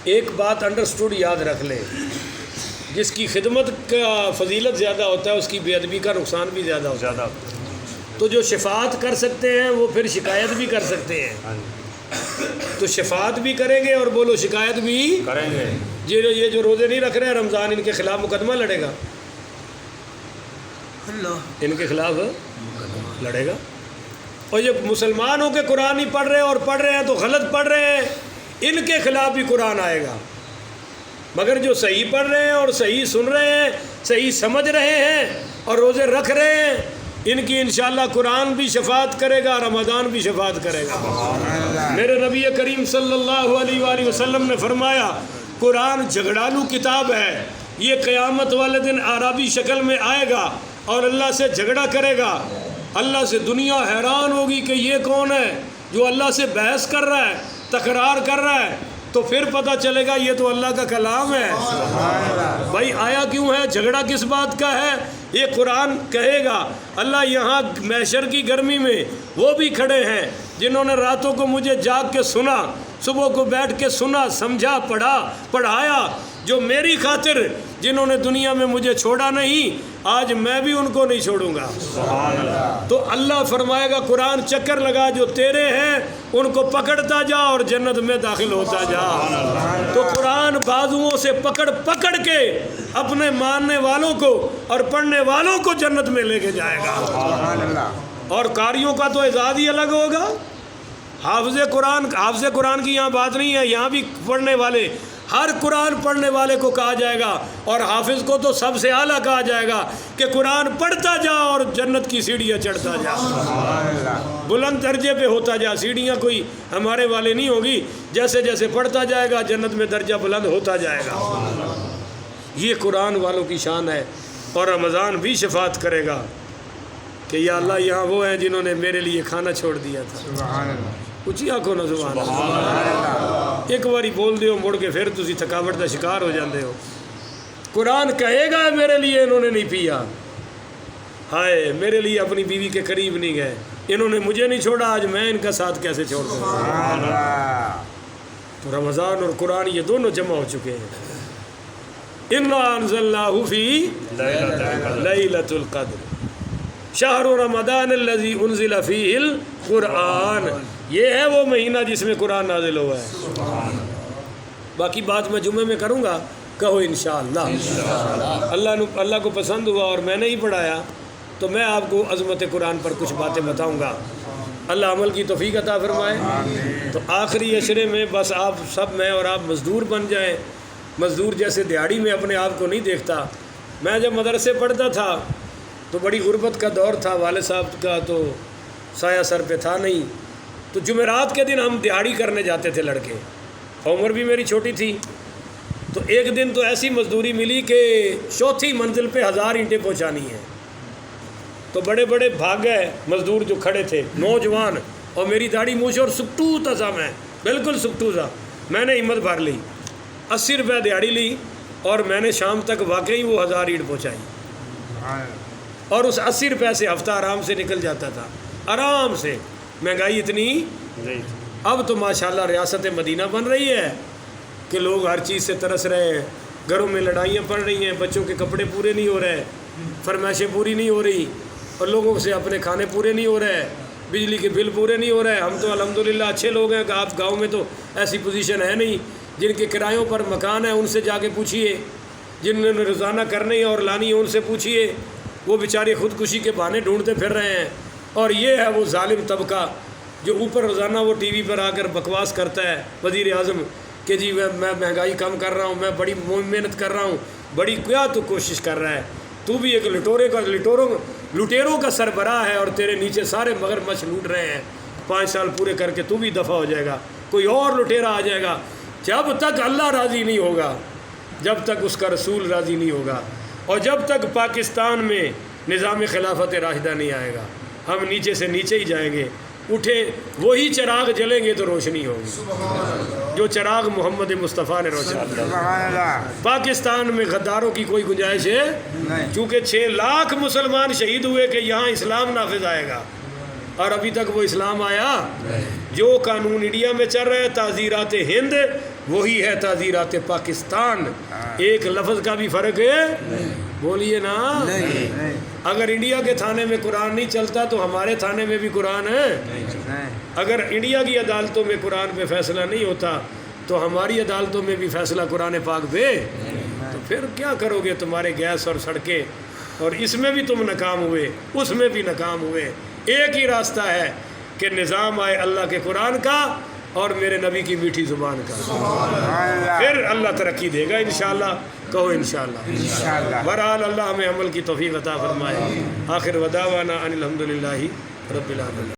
ایک بات انڈرسٹوڈ یاد رکھ لیں، جس کی خدمت کا فضیلت زیادہ ہوتا ہے اس کی بے ادبی کا نقصان بھی زیادہ ہوتا ہے۔ تو جو شفاعت کر سکتے ہیں وہ پھر شکایت بھی کر سکتے ہیں، تو شفاعت بھی کریں گے اور بولو شکایت بھی کریں گے۔ یہ جو روزے نہیں رکھ رہے ہیں رمضان، ان کے خلاف مقدمہ لڑے گا، ان کے خلاف لڑے گا۔ اور یہ مسلمان ہو کے قرآن ہی پڑھ رہے ہیں اور پڑھ رہے ہیں تو غلط پڑھ رہے ہیں، ان کے خلاف بھی قرآن آئے گا۔ مگر جو صحیح پڑھ رہے ہیں اور صحیح سن رہے ہیں، صحیح سمجھ رہے ہیں اور روزے رکھ رہے ہیں، ان کی انشاءاللہ قرآن بھی شفاعت کرے گا، رمضان بھی شفاعت کرے گا۔ میرے نبی کریم صلی اللہ علیہ وآلہ وسلم نے فرمایا قرآن جھگڑالو کتاب ہے، یہ قیامت والے دن عربی شکل میں آئے گا اور اللہ سے جھگڑا کرے گا۔ اللہ سے دنیا حیران ہوگی کہ یہ کون ہے جو اللہ سے بحث کر رہا ہے، تکرار کر رہا ہے، تو پھر پتہ چلے گا یہ تو اللہ کا کلام ہے۔ بھائی آیا کیوں ہے، جھگڑا کس بات کا ہے؟ یہ قرآن کہے گا اللہ یہاں محشر کی گرمی میں وہ بھی کھڑے ہیں جنہوں نے راتوں کو مجھے جاگ کے سنا، صبح کو بیٹھ کے سنا، سمجھا، پڑھایا، جو میری خاطر جنہوں نے دنیا میں مجھے چھوڑا نہیں، آج میں بھی ان کو نہیں چھوڑوں گا۔ تو اللہ فرمائے گا قرآن چکر لگا، جو تیرے ہیں ان کو پکڑتا جا اور جنت میں داخل ہوتا جا۔ تو قرآن بازوؤں سے پکڑ کے اپنے ماننے والوں کو اور پڑھنے والوں کو جنت میں لے کے جائے گا۔ اور قاریوں کا تو اعزاز ہی الگ ہوگا۔ حافظ قرآن کی یہاں بات نہیں ہے، یہاں بھی پڑھنے والے، ہر قرآن پڑھنے والے کو کہا جائے گا، اور حافظ کو تو سب سے اعلیٰ کہا جائے گا کہ قرآن پڑھتا جا اور جنت کی سیڑھیاں چڑھتا جا، بلند درجے پہ ہوتا جا۔ سیڑھیاں کوئی ہمارے والے نہیں ہوگی، جیسے جیسے پڑھتا جائے گا جنت میں درجہ بلند ہوتا جائے گا۔ یہ قرآن والوں کی شان ہے۔ اور رمضان بھی شفاعت کرے گا کہ یا اللہ یہاں وہ ہیں جنہوں نے میرے لیے کھانا چھوڑ دیا تھا۔ اچھی آنکھوں نہ سبحان اللہ، ایک باری بول دیو مڑ کے پھر تسی تھکاوٹ کا شکار ہو جاندے ہو۔ قرآن کہے گا میرے لیے انہوں نے نہیں پیا، ہائے میرے لیے اپنی بیوی کے قریب نہیں گئے، انہوں نے مجھے نہیں چھوڑا، آج میں ان کا ساتھ کیسے چھوڑ دوں۔ تو رمضان اور قرآن یہ دونوں جمع ہو چکے ہیں۔ اِنَّا أَنزَلْنَاهُ فِي لَيْلَةُ الْقَدْرِ شَهْرُ رَمَضَانَ الَّذِي أُنزِلَ فِيهِ الْقُرْآنُ، یہ ہے وہ مہینہ جس میں قرآن نازل ہوا ہے۔ باقی بات میں جمعے میں کروں گا، کہو انشاءاللہ۔ اللہ کو پسند ہوا اور میں نے ہی پڑھایا تو میں آپ کو عظمت قرآن پر کچھ باتیں بتاؤں گا۔ اللہ عمل کی توفیق عطا فرمائے۔ تو آخری عشرے میں بس آپ سب، میں اور آپ مزدور بن جائیں۔ مزدور جیسے دیہڑی میں اپنے آپ کو نہیں دیکھتا۔ میں جب مدرسے پڑھتا تھا تو بڑی غربت کا دور تھا، والد صاحب کا تو سایہ سر پہ تھا نہیں، تو جمعرات کے دن ہم دیہڑی کرنے جاتے تھے لڑکے، عمر بھی میری چھوٹی تھی۔ تو ایک دن تو ایسی مزدوری ملی کہ چوتھی منزل پہ 1000 اینٹیں پہنچانی ہیں۔ تو بڑے بڑے بھاگ گئے مزدور جو کھڑے تھے، نوجوان، اور میری داڑھی مونچھ اور سکٹو تھا، میں بالکل سکٹو تھا۔ میں نے ہمت بھر لی، 80 روپے دیہڑی لی اور میں نے شام تک واقعی وہ 1000 اینٹ پہنچائی، اور اس 80 روپے سے ہفتہ آرام سے نکل جاتا تھا، آرام سے۔ مہنگائی اتنی، اب تو ماشاءاللہ ریاست مدینہ بن رہی ہے کہ لوگ ہر چیز سے ترس رہے ہیں، گھروں میں لڑائیاں پڑ رہی ہیں، بچوں کے کپڑے پورے نہیں ہو رہے، فرمائشیں پوری نہیں ہو رہی، اور لوگوں سے اپنے کھانے پورے نہیں ہو رہے، بجلی کے بل پورے نہیں ہو رہے۔ ہم تو الحمدللہ اچھے لوگ ہیں کہ آپ گاؤں میں تو ایسی پوزیشن ہے نہیں، جن کے کرایوں پر مکان ہیں ان سے جا کے پوچھئے، جن نے روزانہ کرنی ہے اور لانی ہے ان سے پوچھئے، وہ بیچارے خودکشی کے بہانے ڈھونڈتے پھر رہے ہیں۔ اور یہ ہے وہ ظالم طبقہ جو اوپر روزانہ وہ ٹی وی پر آ کر بکواس کرتا ہے، وزیر اعظم، کہ جی میں مہنگائی کم کر رہا ہوں، میں بڑی محنت کر رہا ہوں، بڑی کیا تو کوشش کر رہا ہے، تو بھی ایک لٹیروں کا سربراہ ہے اور تیرے نیچے سارے مگرمچھ لوٹ رہے ہیں۔ 5 سال پورے کر کے تو بھی دفع ہو جائے گا، کوئی اور لٹیرا آ جائے گا۔ جب تک اللہ راضی نہیں ہوگا، جب تک اس کا رسول راضی نہیں ہوگا، اور جب تک پاکستان میں نظام خلافت راشدہ نہیں آئے گا، ہم نیچے سے نیچے ہی جائیں گے۔ اٹھے وہی چراغ جلیں گے تو روشنی ہوگی، جو چراغ محمد مصطفیٰ نے روشن کیا۔ پاکستان میں غداروں کی کوئی گنجائش ہے؟ چونکہ 6 لاکھ مسلمان شہید ہوئے کہ یہاں اسلام نافذ آئے گا، اور ابھی تک وہ اسلام آیا۔ جو قانون انڈیا میں چل رہا ہے، تعزیرات ہند وہی ہے تعزیرات پاکستان. ایک لفظ کا بھی فرق ہے. بولیے نا. اگر انڈیا کے تھانے میں قرآن نہیں چلتا تو ہمارے تھانے میں بھی قرآن ہے. اگر انڈیا کی عدالتوں میں قرآن پہ فیصلہ نہیں ہوتا تو ہماری عدالتوں میں بھی فیصلہ قرآن پاک پہ. تو پھر کیا کرو گے؟ تمہارے گیس اور سڑکیں، اور اس میں بھی تم ناکام ہوئے، اس میں بھی ناکام ہوئے. ایک ہی راستہ ہے کہ نظام آئے اللہ کے قرآن کا اور میرے نبی کی میٹھی زبان کا. پھر اللہ ترقی دے گا انشاءاللہ. کہو انشاءاللہ. بہرحال اللہ ہمیں عمل کی توفیق عطا فرمائے. آخر ودعوانا ان الحمدللہ رب العالمین.